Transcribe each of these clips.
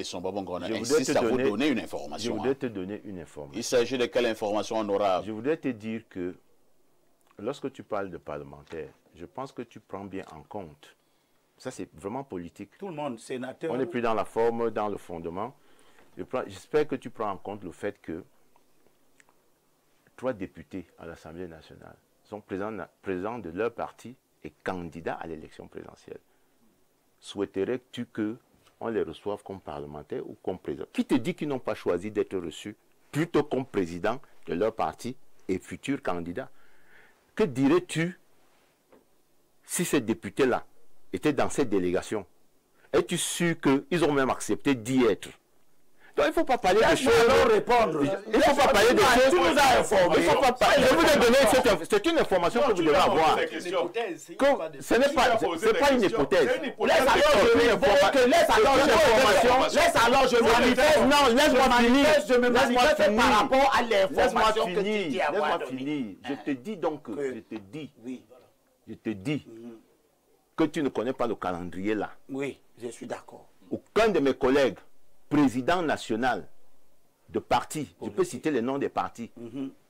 et son Babongona insiste à vous donner une information. Je voudrais te donner une information. Il s'agit de quelle information honorable? Je voudrais te dire que lorsque tu parles de parlementaires, je pense que tu prends bien en compte. Ça, c'est vraiment politique. Tout le monde, sénateur. On n'est plus dans la forme, dans le fondement. J'espère que tu prends en compte le fait que 3 députés à l'Assemblée nationale sont présents de leur parti et candidats à l'élection présidentielle. Souhaiterais-tu qu'on les reçoive comme parlementaires ou comme président? Qui te dit qu'ils n'ont pas choisi d'être reçus plutôt comme président de leur parti et futur candidat? Que dirais-tu si ces députés-là étaient dans cette délégation? Es-tu sûr qu'ils ont même accepté d'y être? Donc il ne faut pas parler de choses. Répondre. Il ne faut pas parler de choses. Tu nous as informé. Je vous ai donné c'est une information que vous devez avoir. Ce n'est pas une hypothèse. Laisse alors je manifeste. Non, laisse-moi finir. Je me manifeste par rapport à l'information que tu dis avoir Laisse-moi finir. Je te dis donc, je te dis que tu ne connais pas le calendrier là. Oui, je suis d'accord. Aucun de mes collègues président national de parti, je peux citer les noms des partis,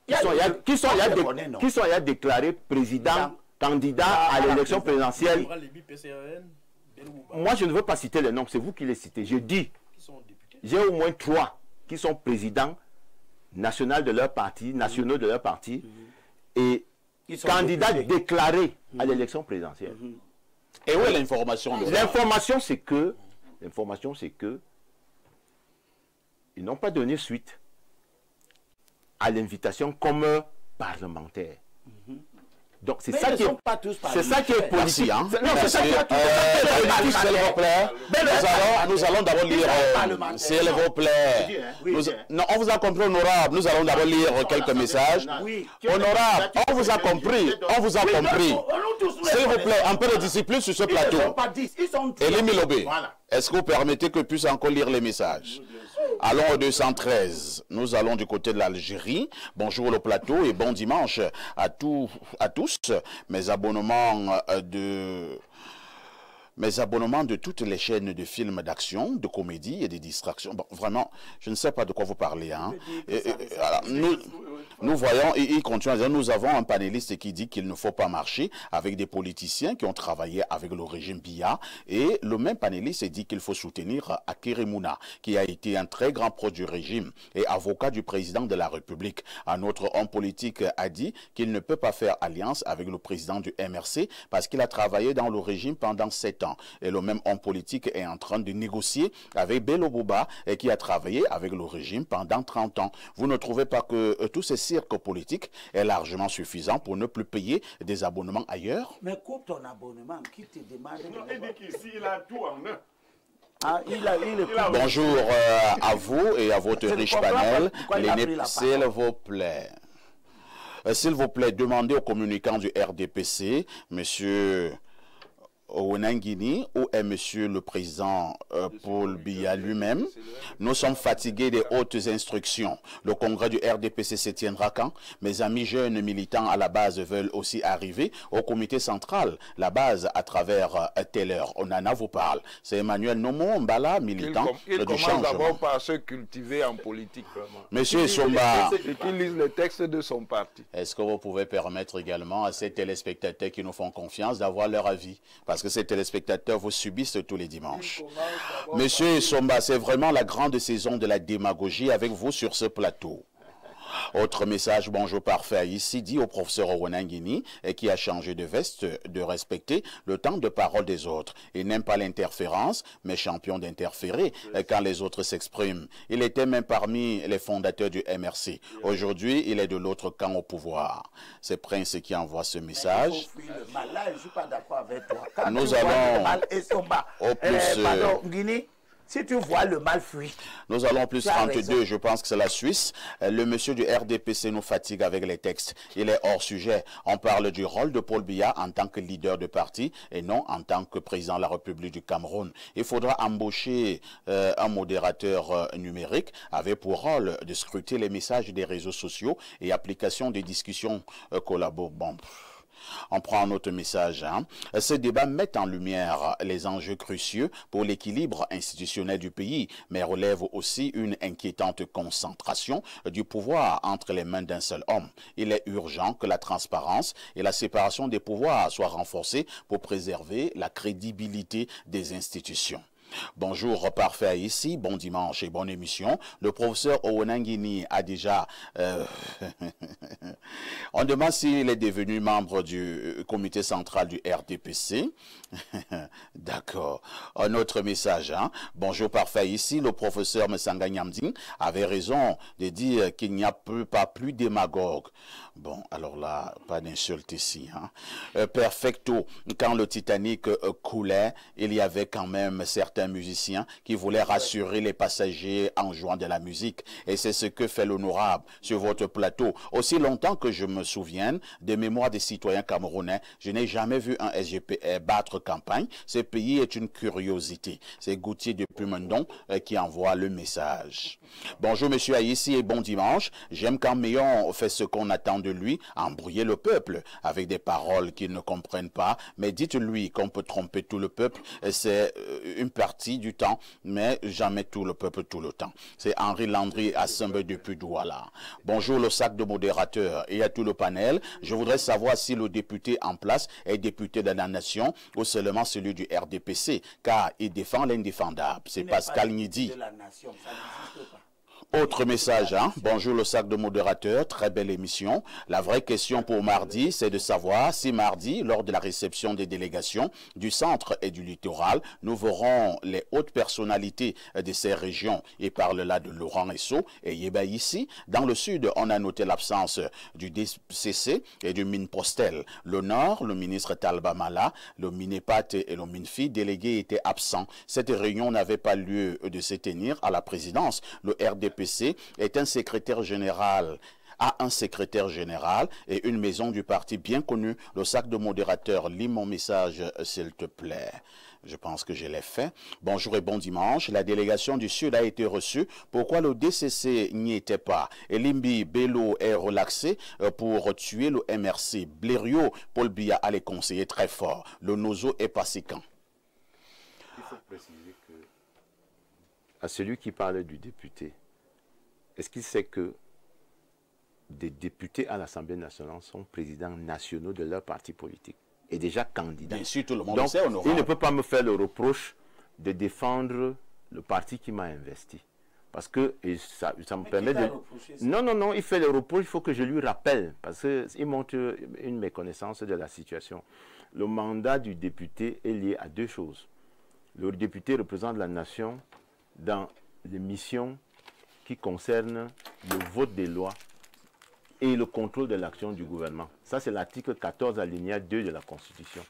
qui sont là déclarés président, candidat à l'élection présidentielle. Moi, je ne veux pas citer les noms, c'est vous qui les citez. Je dis, j'ai au moins 3 qui sont présidents nationaux de leur parti, et candidats déclarés à l'élection présidentielle. Et où est l'information? L'information, c'est que ils n'ont pas donné suite à l'invitation comme parlementaire. Donc c'est ça qui est politique. Hein? Non, c'est ça qui est politique. S'il vous plaît. Nous allons d'abord lire. S'il vous plaît. Non, on vous a compris, honorable. Nous allons d'abord lire quelques messages. Honorable, on vous a compris. On vous a compris. S'il vous plaît, un peu de discipline sur ce plateau. Elie Milobé, est-ce que vous permettez que je puisse encore lire les messages? Allons au 213. Nous allons du côté de l'Algérie. Bonjour le plateau et bon dimanche à tous. Mes abonnements de toutes les chaînes de films d'action, de comédie et de distraction. Bon, vraiment, je ne sais pas de quoi vous parlez. Hein. Nous voyons, il continue à dire, nous avons un panéliste qui dit qu'il ne faut pas marcher avec des politiciens qui ont travaillé avec le régime Biya. Et le même panéliste dit qu'il faut soutenir Akeremouna, qui a été un très grand proche du régime et avocat du président de la République. Un autre homme politique a dit qu'il ne peut pas faire alliance avec le président du MRC parce qu'il a travaillé dans le régime pendant 7 ans. Et le même homme politique est en train de négocier avec Bello Boba et qui a travaillé avec le régime pendant 30 ans. Vous ne trouvez pas que tous ces cirques politiques est largement suffisant pour ne plus payer des abonnements ailleurs? Mais coupe ton abonnement, qui te demande... Il dit qu'ici, il a tout en un. Bonjour à vous et à votre riche panel. S'il vous plaît. S'il vous plaît, demandez au communicant du RDPC, monsieur Ouenangini, où est monsieur le président Paul Biya lui-même? Nous sommes fatigués des hautes instructions. Le congrès du RDPC se tiendra quand? Mes amis jeunes militants à la base veulent aussi arriver au comité central. La base à travers Teller. Onana vous parle. C'est Emmanuel Nomo Mbala, militant il du commence changement. d'abord par se cultiver en politique. Vraiment. Monsieur Somba, Et qu'il lise les textes de son parti. est-ce que vous pouvez permettre également à ces téléspectateurs qui nous font confiance d'avoir leur avis? Parce que ces téléspectateurs vous subissent tous les dimanches. Monsieur Somba, c'est vraiment la grande saison de la démagogie avec vous sur ce plateau. Autre message, bonjour parfait ici, dit au professeur Ouenangini, qui a changé de veste, de respecter le temps de parole des autres. Il n'aime pas l'interférence, mais champion d'interférer quand les autres s'expriment. Il était même parmi les fondateurs du MRC. Aujourd'hui, il est de l'autre camp au pouvoir. C'est Prince qui envoie ce message. Nous allons au plus... Si tu vois le mal fuir. Nous allons plus 32, je pense que c'est la Suisse. Le monsieur du RDPC nous fatigue avec les textes. Il est hors sujet. On parle du rôle de Paul Biya en tant que leader de parti et non en tant que président de la République du Cameroun. Il faudra embaucher un modérateur numérique avec pour rôle de scruter les messages des réseaux sociaux et application des discussions collaboratives. Bon. On prend un autre message. Ce débat met en lumière les enjeux cruciaux pour l'équilibre institutionnel du pays, mais relève aussi une inquiétante concentration du pouvoir entre les mains d'un seul homme. Il est urgent que la transparence et la séparation des pouvoirs soient renforcées pour préserver la crédibilité des institutions. Bonjour, parfait ici, bon dimanche et bonne émission. Le professeur Owenangini a déjà... On demande s'il est devenu membre du comité central du RDPC. D'accord. Un autre message. Bonjour, parfait ici. Le professeur Messanga Nyamding avait raison de dire qu'il n'y a pas plus démagogue. Bon, alors là, pas d'insulte ici. Perfecto. Quand le Titanic coulait, il y avait quand même certains musiciens qui voulaient rassurer les passagers en jouant de la musique. Et c'est ce que fait l'honorable sur votre plateau. Aussi longtemps que je me souvienne des mémoires des citoyens camerounais, je n'ai jamais vu un SGPR battre campagne. Ce pays est une curiosité. C'est Gauthier de Pumendon qui envoie le message. Bonjour monsieur Aïssi et bon dimanche. J'aime quand Méon fait ce qu'on attend de lui, embrouiller le peuple avec des paroles qu'il ne comprennent pas. Mais dites-lui qu'on peut tromper tout le peuple. C'est une partie du temps, mais jamais tout le peuple tout le temps. C'est Henri Landry à Sembe depuis Douala. Bonjour le sac de modérateurs et à tout le panel. Je voudrais savoir si le député en place est député de la nation ou seulement celui du RDPC, car il défend l'indéfendable. C'est Pascal Nidi. Autre message, bonjour le sac de modérateurs, très belle émission. La vraie question pour mardi, c'est de savoir si mardi, lors de la réception des délégations du centre et du littoral, nous verrons les hautes personnalités de ces régions. Il parle là de Laurent Esso et Yeba ici. Dans le sud, on a noté l'absence du DCC et du Minpostel. Le nord, le ministre Talba Mala, le Minepat et le Minfi délégués étaient absents. Cette réunion n'avait pas lieu de se tenir à la présidence. Le RDPC est un secrétaire général a un secrétaire général et une maison du parti bien connue. Le sac de modérateur, lis mon message s'il te plaît. Je pense que je l'ai fait. Bonjour et bon dimanche. La délégation du Sud a été reçue. Pourquoi le DCC n'y était pas? Elimbi Bello est relaxé pour tuer le MRC. Blériot, Paul Biya a les conseillers très fort. Le Nozo est passé quand? Il faut préciser que à celui qui parlait du député, est-ce qu'il sait que des députés à l'Assemblée nationale sont présidents nationaux de leur parti politique et déjà candidats? Bien sûr, tout le monde Donc, le sait, honorable. il ne peut pas me faire le reproche de défendre le parti qui m'a investi. Parce que et ça me permet de... Non, il fait le reproche, il faut que je lui rappelle, parce qu'il montre une méconnaissance de la situation. Le mandat du député est lié à deux choses. Le député représente la nation dans les missions qui concernent le vote des lois et le contrôle de l'action du gouvernement. Ça, c'est l'article 14, alinéa 2 de la Constitution.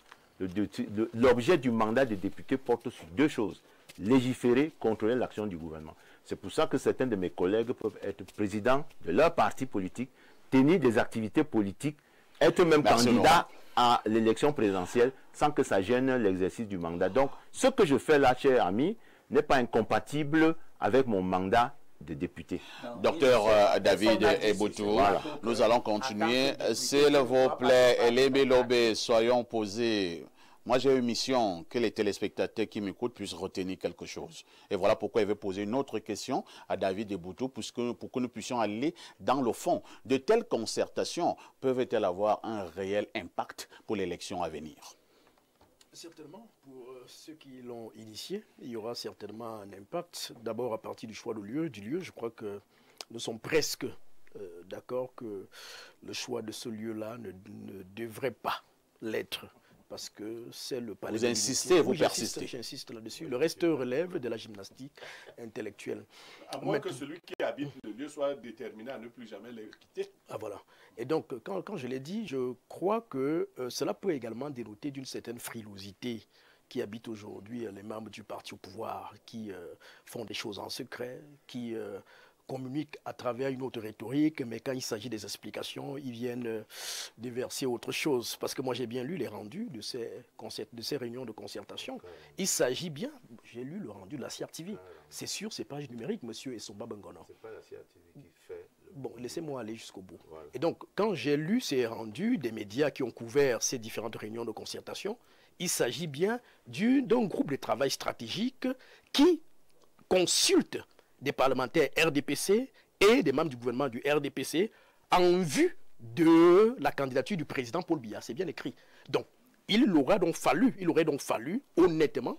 L'objet du mandat des députés porte sur deux choses. Légiférer, contrôler l'action du gouvernement. C'est pour ça que certains de mes collègues peuvent être présidents de leur parti politique, tenir des activités politiques, être même candidats à l'élection présidentielle sans que ça gêne l'exercice du mandat. Donc, ce que je fais là, cher ami, n'est pas incompatible avec mon mandat de député. Docteur David Eboutou, nous allons continuer. S'il vous plaît, Elémé Lobé, soyons posés. Moi, j'ai une mission que les téléspectateurs qui m'écoutent puissent retenir quelque chose. Et voilà pourquoi il veut poser une autre question à David Eboutou pour que nous puissions aller dans le fond. De telles concertations peuvent-elles avoir un réel impact pour l'élection à venir? Certainement, pour ceux qui l'ont initié, il y aura certainement un impact. D'abord à partir du choix du lieu, je crois que nous sommes presque d'accord que le choix de ce lieu-là ne devrait pas l'être. Parce que c'est le palais. Vous insistez, vous persistez. J'insiste là-dessus. Le reste relève de la gymnastique intellectuelle. À moins que celui qui habite le lieu soit déterminé à ne plus jamais le quitter. Ah voilà. Et donc, quand je l'ai dit, je crois que cela peut également dénoter d'une certaine frilosité qui habite aujourd'hui les membres du parti au pouvoir, qui font des choses en secret, qui communiquent à travers une autre rhétorique, mais quand il s'agit des explications, ils viennent déverser autre chose. Parce que moi, j'ai bien lu les rendus de ces réunions de concertation. Il s'agit bien, j'ai lu le rendu de la CRTV. C'est sur ces pages numériques, monsieur Essomba Bengono. Ce n'est pas la CRTV qui fait le Bon, laissez-moi aller jusqu'au bout. Voilà. Et donc, quand j'ai lu ces rendus des médias qui ont couvert ces différentes réunions de concertation, il s'agit bien d'un groupe de travail stratégique qui consulte des parlementaires RDPC et des membres du gouvernement du RDPC en vue de la candidature du président Paul Biya. C'est bien écrit. Donc, il aurait donc fallu honnêtement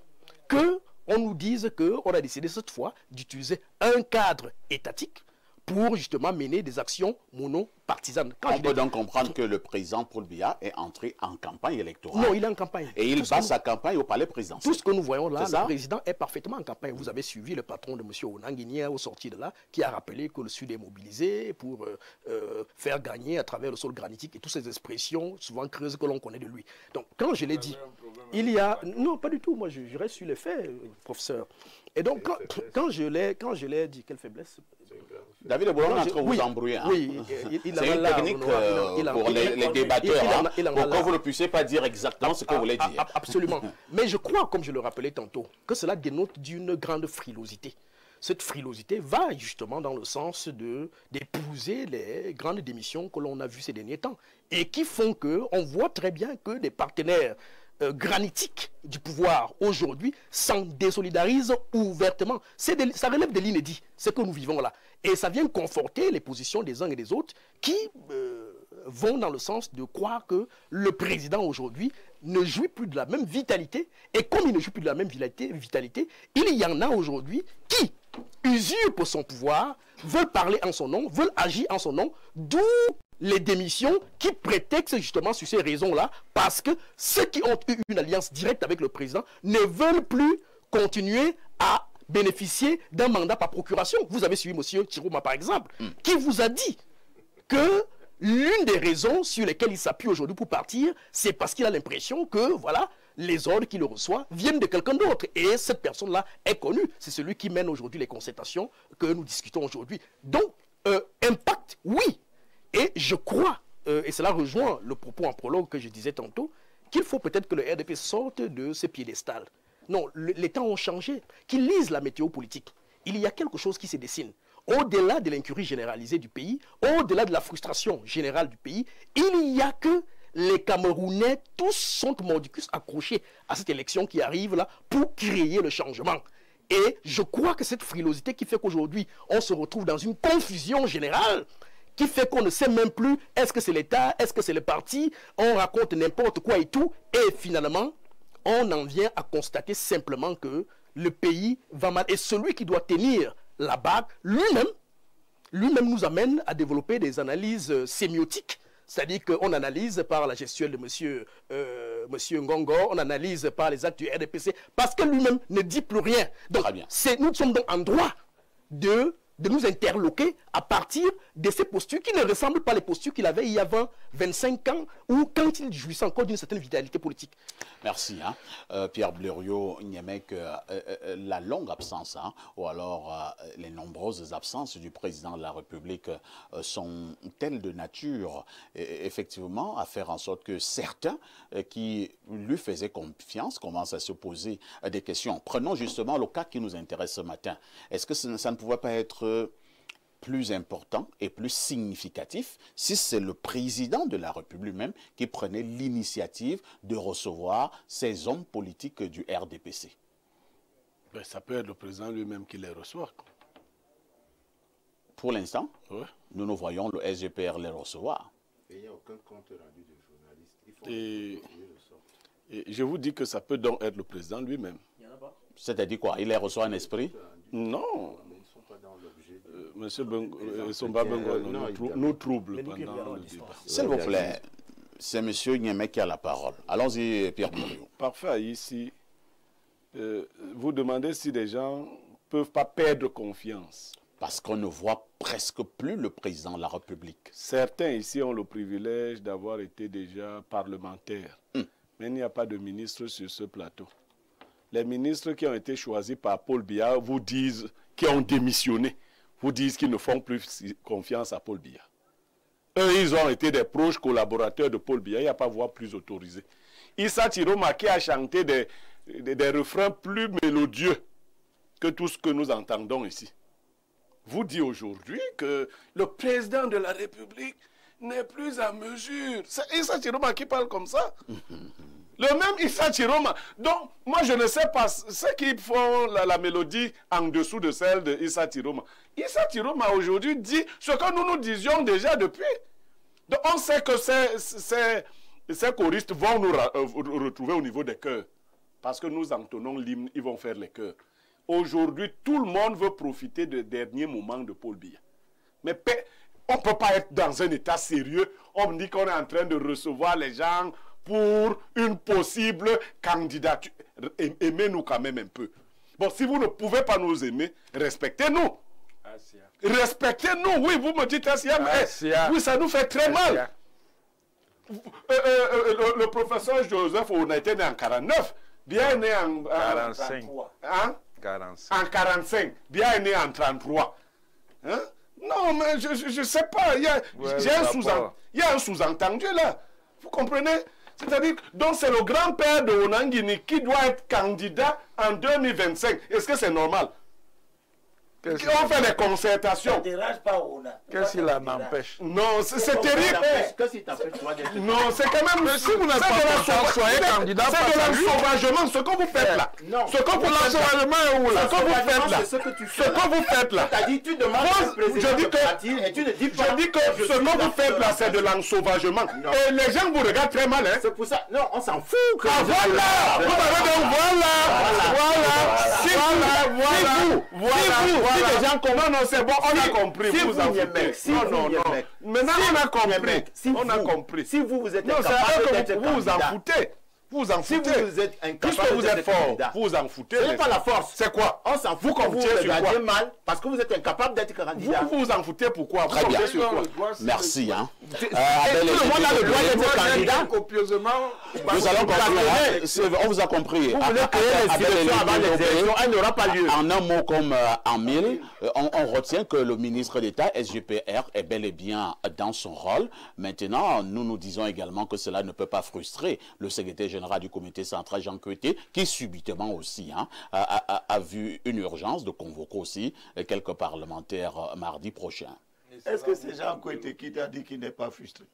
qu'on nous dise qu'on a décidé cette fois d'utiliser un cadre étatique pour justement mener des actions monopartisanes. On peut donc comprendre que le président Paul Biya est entré en campagne électorale. Non, il est en campagne. Et il bat sa campagne au palais présidentiel. Tout ce que nous voyons là, le président est parfaitement en campagne. Vous avez suivi le patron de M. Onanguinia au sorti de là, qui a rappelé que le Sud est mobilisé pour faire gagner à travers le sol granitique et toutes ces expressions souvent creuses que l'on connaît de lui. Donc, quand je l'ai dit, il y a... Non, pas du tout. Moi, je reste sur les faits, professeur. Et donc, quand je l'ai dit, quelle faiblesse? David Boulon est en train de vous embrouiller. Hein? Oui, c'est une technique pour les débatteurs, pour que vous ne puissiez pas dire exactement ce que vous voulez dire. Absolument. Mais je crois, comme je le rappelais tantôt, que cela dénote d'une grande frilosité. Cette frilosité va justement dans le sens d'épouser les grandes démissions que l'on a vues ces derniers temps et qui font qu'on voit très bien que des partenaires granitiques du pouvoir aujourd'hui s'en désolidarisent ouvertement. Ça relève de l'inédit, ce que nous vivons là. Et ça vient conforter les positions des uns et des autres qui vont dans le sens de croire que le président aujourd'hui ne jouit plus de la même vitalité. Et comme il ne joue plus de la même vitalité, il y en a aujourd'hui qui usurpent son pouvoir, veulent parler en son nom, veulent agir en son nom, d'où les démissions qui prétextent justement sur ces raisons-là, parce que ceux qui ont eu une alliance directe avec le président ne veulent plus continuer à bénéficier d'un mandat par procuration. Vous avez suivi M. Chirouma, par exemple, qui vous a dit que l'une des raisons sur lesquelles il s'appuie aujourd'hui pour partir, c'est parce qu'il a l'impression que, voilà, les ordres qu'il reçoit viennent de quelqu'un d'autre. Et cette personne-là est connue. C'est celui qui mène aujourd'hui les concertations que nous discutons aujourd'hui. Donc, impact, oui. Et je crois, et cela rejoint le propos en prologue que je disais tantôt, qu'il faut peut-être que le RDP sorte de ses piédestals. Non, les temps ont changé. Qu'ils lisent la météo politique. Il y a quelque chose qui se dessine. Au-delà de l'incurie généralisée du pays, au-delà de la frustration générale du pays, il y a que les Camerounais, tous sont mordicus accrochés à cette élection qui arrive là pour créer le changement. Et je crois que cette frilosité qui fait qu'aujourd'hui, on se retrouve dans une confusion générale, qui fait qu'on ne sait même plus est-ce que c'est l'État, est-ce que c'est le parti, on raconte n'importe quoi et tout, et finalement, on en vient à constater simplement que le pays va mal. Et celui qui doit tenir la bague, lui-même nous amène à développer des analyses sémiotiques. C'est-à-dire qu'on analyse par la gestuelle de monsieur Ngongo, on analyse par les actes du RDPC, parce que lui-même ne dit plus rien. Donc, nous sommes donc en droit de nous interloquer à partir de ces postures qui ne ressemblent pas les postures qu'il avait il y a 20, 25 ans, ou quand il jouissait encore d'une certaine vitalité politique. Merci. Pierre Blériot-Niémec, la longue absence, ou alors les nombreuses absences du président de la République sont telles de nature, effectivement, à faire en sorte que certains qui lui faisaient confiance commencent à se poser des questions. Prenons justement le cas qui nous intéresse ce matin. Est-ce que ça ne pouvait pas être plus important et plus significatif si c'est le président de la République même qui prenait l'initiative de recevoir ces hommes politiques du RDPC? Ben, ça peut être le président lui-même qui les reçoit. Pour l'instant, ouais. Nous voyons le SGPR les recevoir. Et il n'y a aucun compte rendu de journaliste. Il faut et je vous dis que ça peut donc être le président lui-même. C'est-à-dire quoi? Il les reçoit en esprit? Non. Monsieur Somba Bengo nous trouble pendant le débat. S'il vous plaît, c'est monsieur Niémec qui a la parole. Allons-y, Pierre Blériot. Parfait, ici, vous demandez si les gens ne peuvent pas perdre confiance. Parce qu'on ne voit presque plus le président de la République. Certains ici ont le privilège d'avoir été déjà parlementaires. Mais il n'y a pas de ministre sur ce plateau. Les ministres qui ont été choisis par Paul Biya vous disent, qui ont démissionné, vous disent qu'ils ne font plus confiance à Paul Biya. Eux, ils ont été des proches collaborateurs de Paul Biya, il n'y a pas voix plus autorisée. Issa Chiroma qui a chanté des refrains plus mélodieux que tout ce que nous entendons ici. vous dit aujourd'hui que le président de la République n'est plus à mesure. C'est Issa Chiroma qui parle comme ça. Le même Issa Chiroma. Donc, moi, je ne sais pas ceux qui font la mélodie en dessous de celle de Issa Chiroma. Issa Chiroma, aujourd'hui, dit ce que nous disions déjà depuis. Donc, on sait que ces choristes vont nous retrouver au niveau des chœurs. Parce que nous entonnons l'hymne, ils vont faire les chœurs. Aujourd'hui, tout le monde veut profiter des derniers moments de Paul Biya. Mais on ne peut pas être dans un état sérieux. On me dit qu'on est en train de recevoir les gens pour une possible candidature. Aimez-nous quand même un peu. Bon, si vous ne pouvez pas nous aimer, respectez-nous. Respectez-nous. Oui, vous me dites Assia, mais oui, ça nous fait très mal. Le professeur Joseph, on a été né en 49. Bien né en 45. Hein? 45. En 45. Bien né en 33. Hein? Non, mais je ne sais pas. Il y a un sous-entendu là. Vous comprenez? C'est-à-dire, donc c'est le grand-père de Onangini qui doit être candidat en 2025. Est-ce que c'est normal? On fait des concertations. Qu'est-ce qui l'en empêche? Non, c'est terrible. Non, c'est quand même... Mais si vous n'êtes pas soyez candidat, c'est de l'ensauvagement, ce que vous faites là. Non. Ce que vous faites là. Ce que vous faites là. Ce que vous faites là. Tu as dit, tu demandes au président de partir et tu ne dis pas... Je dis que ce que vous faites là, c'est de l'ensauvagement. Et les gens vous regardent très mal, hein. C'est pour ça... Non, on s'en fout. Ah voilà. Vous avez donc voilà. Si les gens comprennent, non, c'est bon, on a compris. Si vous en foutez. Non. Maintenant, on a compris. On a compris. Si vous êtes non, incapable d'être vous vous en candidat. foutez. Vous en Si foutez. vous êtes Puisque incapable vous êtes d'être fort, candidat. vous vous en foutez. Ce n'est pas la force. C'est quoi? On s'en fout que vous comptez sur quoi? regardez mal parce que vous êtes incapable d'être candidat. Vous vous en foutez pourquoi? Très bien. Comptez sur quoi? Merci. Hein. Tout le monde a le droit d'être candidat. Copieusement. Nous allons conclure. On vous a compris. Vous voulez créer les élections avant les élections, elle n'aura pas lieu. En un mot comme en mille, on retient que le ministre d'État, SGPR, est bel et bien dans son rôle. Maintenant, nous disons également que cela ne peut pas frustrer le secrétaire général du comité central, Jean Koueté, qui subitement aussi a vu une urgence de convoquer aussi quelques parlementaires mardi prochain. Est-ce que c'est Jean Koueté qui t'a dit qu'il n'est pas frustré?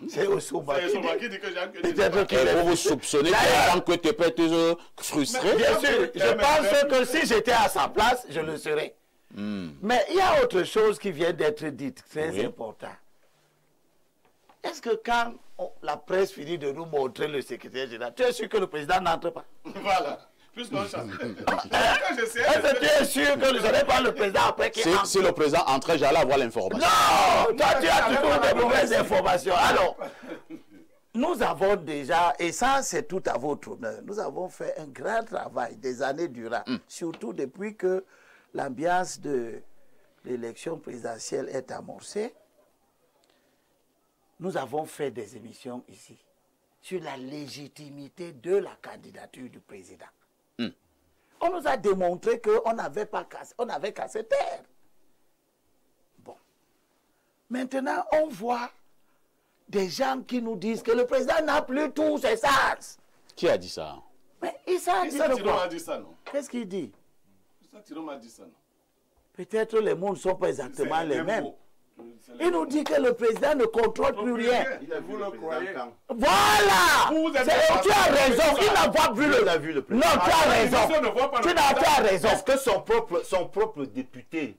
C'est Osoma qui dit que Jean Koueté... Et vous soupçonnez que Jean Koueté peut être frustré? Bien sûr, je pense que si j'étais à sa place, je le serais. Mais il y a autre chose qui vient d'être dite, très important. Est-ce que quand la presse finit de nous montrer le secrétaire général, tu es sûr que le président n'entre pas? Voilà. Puisqu'on change. Est-ce que tu es sûr que je n'ai pas le président après qui entre? Si le président entrait, j'allais avoir l'information. Non! Toi, tu as toujours de mauvaises informations. Alors, nous avons déjà, et ça c'est tout à votre honneur, nous avons fait un grand travail des années durant, surtout depuis que l'ambiance de l'élection présidentielle est amorcée. Nous avons fait des émissions ici sur la légitimité de la candidature du président. On nous a démontré qu'on n'avait qu'à se taire. Bon. Maintenant, on voit des gens qui nous disent que le président n'a plus tous ses sens. Qui a dit ça? Mais Issa a dit ça, non? Qu'est-ce qu'il dit? Issa Chiroma a dit ça, non? Peut-être les mots ne sont pas exactement les mêmes. Il nous dit que le président ne contrôle plus rien. Vous le croyez? Voilà! Tu as raison, il n'a pas vu le président. Non, tu as raison. Tu as raison. Est-ce que son propre député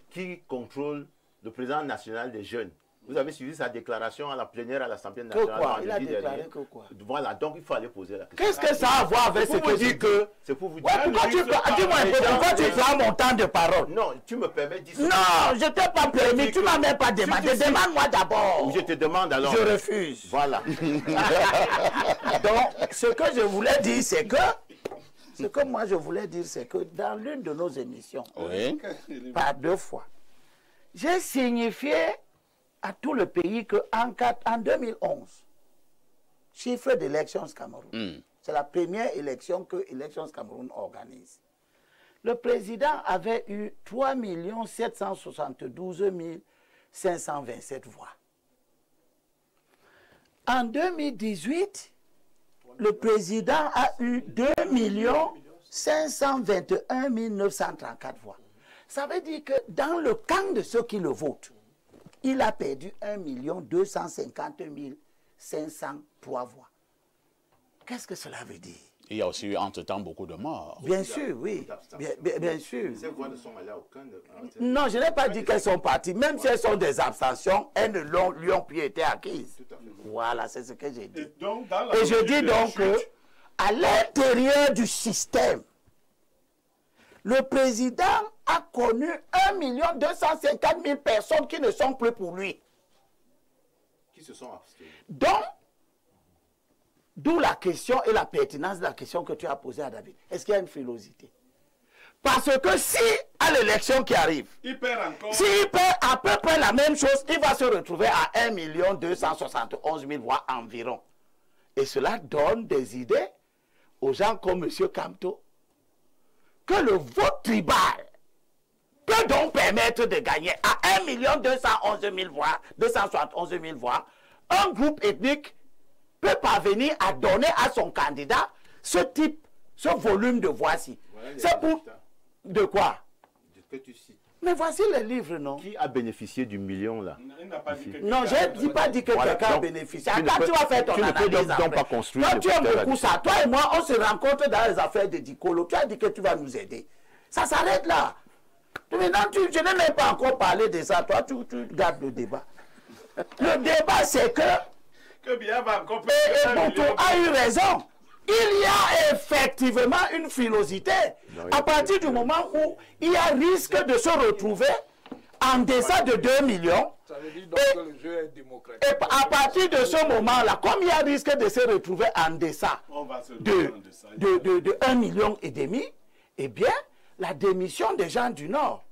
qui contrôle le président national des jeunes, vous avez suivi sa déclaration à la plénière à l'Assemblée nationale? Que quoi? Il a déclaré que quoi? Voilà, donc il faut aller poser la question. Qu'est-ce que ça a à voir avec ce que je dis que... C'est pour vous dire... Pourquoi dis-moi un peu, pourquoi tu prends mon temps de parole? Non, tu me permets de dire... Non, je ne t'ai pas permis, tu ne m'as même pas demandé. Demande-moi d'abord. Je te demande alors... Je refuse. Voilà. Donc, ce que je voulais dire, c'est que... Ce que moi je voulais dire, c'est que dans l'une de nos émissions, par 2 fois, j'ai signifié à tout le pays qu'en 2011, chiffre d'Elections Cameroun, c'est la première élection que Elections Cameroun organise. Le président avait eu 3 772 527 voix. En 2018, le président a eu 2 521 934 voix. Ça veut dire que dans le camp de ceux qui le votent, il a perdu 1 250 503 voix. Qu'est-ce que cela veut dire? Il y a aussi eu entre-temps beaucoup de morts. Bien sûr, oui. Bien sûr. Ces voix ne sont allées à aucun... Non, je n'ai pas dit qu'elles sont parties. Même si elles sont des abstentions, elles ne lui ont plus été acquises. Voilà, c'est ce que j'ai dit. Et je dis donc que, à l'intérieur du système, le président a connu 1 250 000 personnes qui ne sont plus pour lui. Qui se sont abstenus. Donc, d'où la question et la pertinence de la question que tu as posée à David. Est-ce qu'il y a une frilosité? Parce que si, à l'élection qui arrive, s'il perd à peu près la même chose, il va se retrouver à 1 271 000 voix environ. Et cela donne des idées aux gens comme M. Kamto, que le vote tribal peut donc permettre de gagner à 1 211 000 voix, 271 000 voix, un groupe ethnique peut parvenir à donner à son candidat ce type, ce volume de voix-ci. Voilà, c'est pour... De quoi? De ce que tu cites. Mais voici les livres, non? Qui a bénéficié du million, là? Non, je n'ai pas dit que quelqu'un a bénéficié. Quand tu vas faire ton analyse après, toi, tu aimes beaucoup ça. Toi et moi, on se rencontre dans les affaires de Dicolo. Tu as dit que tu vas nous aider. Ça s'arrête là. Maintenant, je n'ai même pas encore parlé de ça. Toi, tu gardes le débat. Le débat, c'est que... Et Bonto a eu raison. Il y a effectivement une frilosité. À partir du moment où il y a risque de se retrouver en deçà de 2 millions. Ça veut dire donc que le jeu est démocratique. Et à partir de ce moment-là, comme il y a risque de se retrouver en deçà de 1,5 million, eh bien, la démission des gens du Nord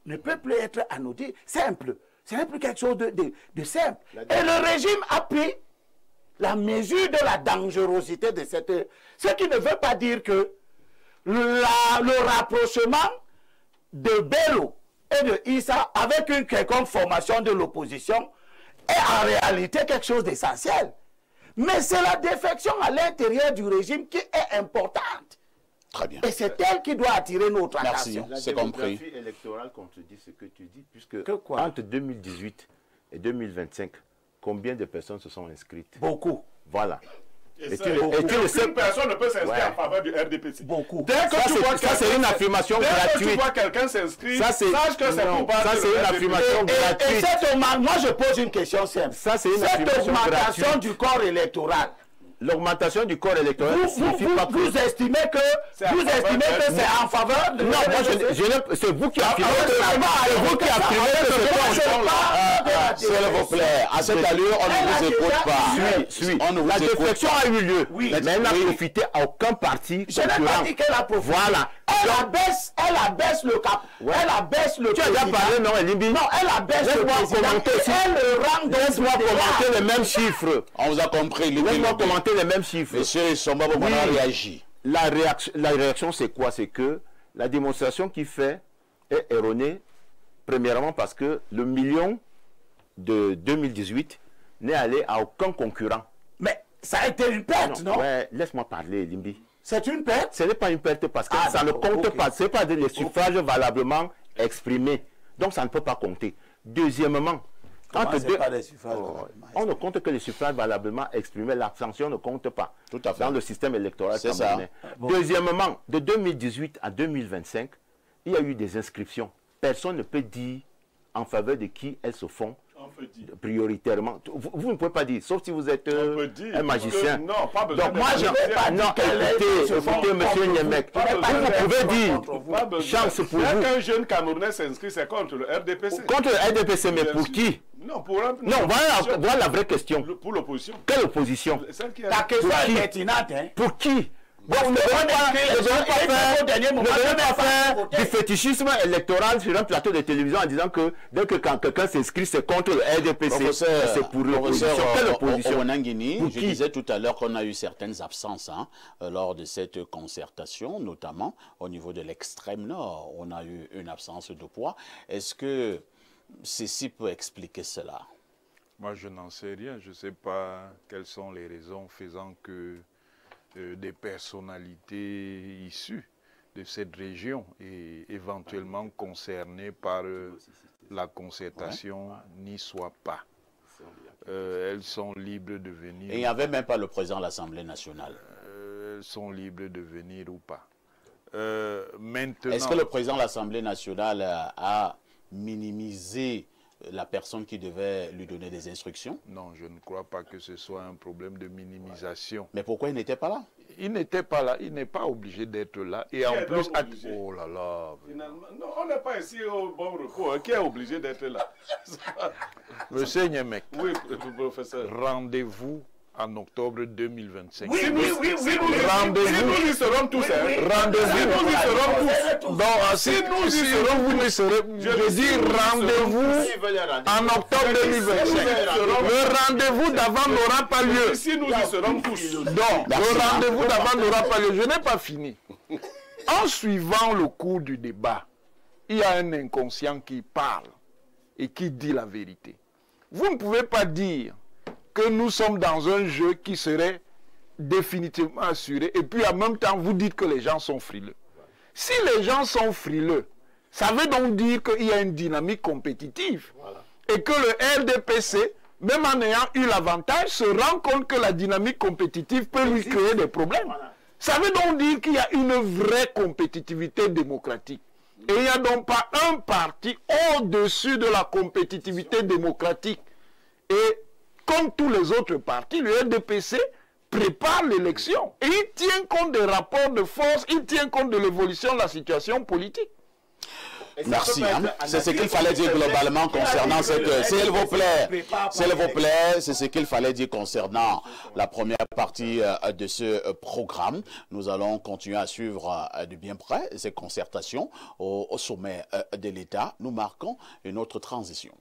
ne peut plus être anodine. Simple. Ce n'est plus quelque chose de simple. Et le régime a pris la mesure de la dangerosité de cette... Ce qui ne veut pas dire que le rapprochement de Bello et de Issa avec une quelconque formation de l'opposition est en réalité quelque chose d'essentiel. Mais c'est la défection à l'intérieur du régime qui est importante. Très bien. Et c'est elle qui doit attirer notre attention. La c'est compris. démographie électorale contredit ce que tu dis, puisque quoi? entre 2018 et 2025, combien de personnes se sont inscrites? Beaucoup. Voilà. Et aucune personne ne peut s'inscrire en faveur du RDPC. Beaucoup. Dès que tu vois ça, c'est une affirmation gratuite. Dès que tu vois quelqu'un s'inscrire, sache que c'est pour ça, c'est une affirmation gratuite. Et cette moi, je pose une question simple. Ça, c'est une cette affirmation augmentation gratuite. du corps électoral. L'augmentation du corps électoral vous estimez que c'est en faveur de... Non, moi, c'est vous qui affirmez que c'est bon. S'il vous plaît, à cette allure, on ne vous écoute pas. La défection a eu lieu, mais elle n'a profité à aucun parti. Je n'ai pas dit qu'elle a profité. Voilà. Elle abaisse le cap. Elle abaisse le président. Tu as déjà parlé, non, Elimbi? Non, elle abaisse le président. Elle le rend. Laisse-moi commenter les mêmes chiffres. On vous a compris. Laisse-moi commenter les mêmes chiffres. Monsieur Somba a réagi. La réaction, c'est quoi? C'est que la démonstration qu'il fait est erronée, premièrement parce que le million de 2018 n'est allé à aucun concurrent. Mais ça a été une perte, non? Ouais, laisse-moi parler, Limbi. C'est une perte? Ce n'est pas une perte parce que ça ne compte pas. Ce n'est pas des suffrages valablement exprimés. Donc ça ne peut pas compter. Deuxièmement, on ne compte que les suffrages valablement exprimés. L'abstention ne compte pas. Tout à fait. Dans le système électoral camerounais. Bon. Deuxièmement, de 2018 à 2025, il y a eu des inscriptions. Personne ne peut dire en faveur de qui elles se font prioritairement. Vous ne pouvez pas dire, sauf si vous êtes un magicien. Non, pas besoin. Donc moi, je ne vais pas dire écoutez, monsieur Niemek, vous pouvez dire, chance pour vous. Dès qu'un jeune Camerounais s'inscrit, c'est contre le RDPC. Contre le RDPC, mais pour qui? Non, pour un... Non, voilà la vraie question. Pour l'opposition. Quelle opposition? La question est pertinente. Pour qui? Bon, ne venez pas faire du fétichisme électoral sur un plateau de télévision en disant que dès que quand quelqu'un s'inscrit, c'est contre le RDPC. C'est pour l'opposition. Quelle opposition? Je disais tout à l'heure qu'on a eu certaines absences lors de cette concertation, notamment au niveau de l'extrême nord. On a eu une absence de poids. Est-ce que ceci peut expliquer cela? Moi, je n'en sais rien. Je ne sais pas quelles sont les raisons faisant que des personnalités issues de cette région et éventuellement concernées par la concertation n'y soient pas. Elles sont libres de venir. Et il n'y avait même pas le président de l'Assemblée nationale. Elles sont libres de venir ou pas. Maintenant, est-ce que le président de l'Assemblée nationale a minimisé la personne qui devait lui donner des instructions? Non, je ne crois pas que ce soit un problème de minimisation. Mais pourquoi il n'était pas là? Il n'était pas là, il n'est pas obligé d'être là. Et en plus, oh là là. Non, on n'est pas ici au bon repos. Qui est obligé d'être là? Monsieur Nyemek, oui, professeur. Rendez-vous en octobre 2025. Oui, nous y serons tous. Rendez-vous. Nous y serons tous. Donc, si nous y serons, vous y serez. Je dis rendez-vous en octobre 2025. Le rendez-vous d'avant n'aura pas lieu. Si nous y serons tous. Donc, le rendez-vous d'avant n'aura pas lieu. Je n'ai pas fini. En suivant le cours du débat, il y a un inconscient qui parle et qui dit la vérité. Vous ne pouvez pas dire que nous sommes dans un jeu qui serait définitivement assuré et puis en même temps vous dites que les gens sont frileux. Si les gens sont frileux, ça veut donc dire qu'il y a une dynamique compétitive et que le RDPC, même en ayant eu l'avantage, se rend compte que la dynamique compétitive peut lui créer des problèmes. Ça veut donc dire qu'il y a une vraie compétitivité démocratique. Et il n'y a donc pas un parti au-dessus de la compétitivité démocratique. Et comme tous les autres partis, le RDPC prépare l'élection. Et il tient compte des rapports de force, il tient compte de l'évolution de la situation politique. Merci. C'est ce qu'il fallait dire globalement concernant cette... S'il vous plaît, c'est ce qu'il fallait dire concernant la première partie de ce programme. Nous allons continuer à suivre de bien près ces concertations au sommet de l'État. Nous marquons une autre transition.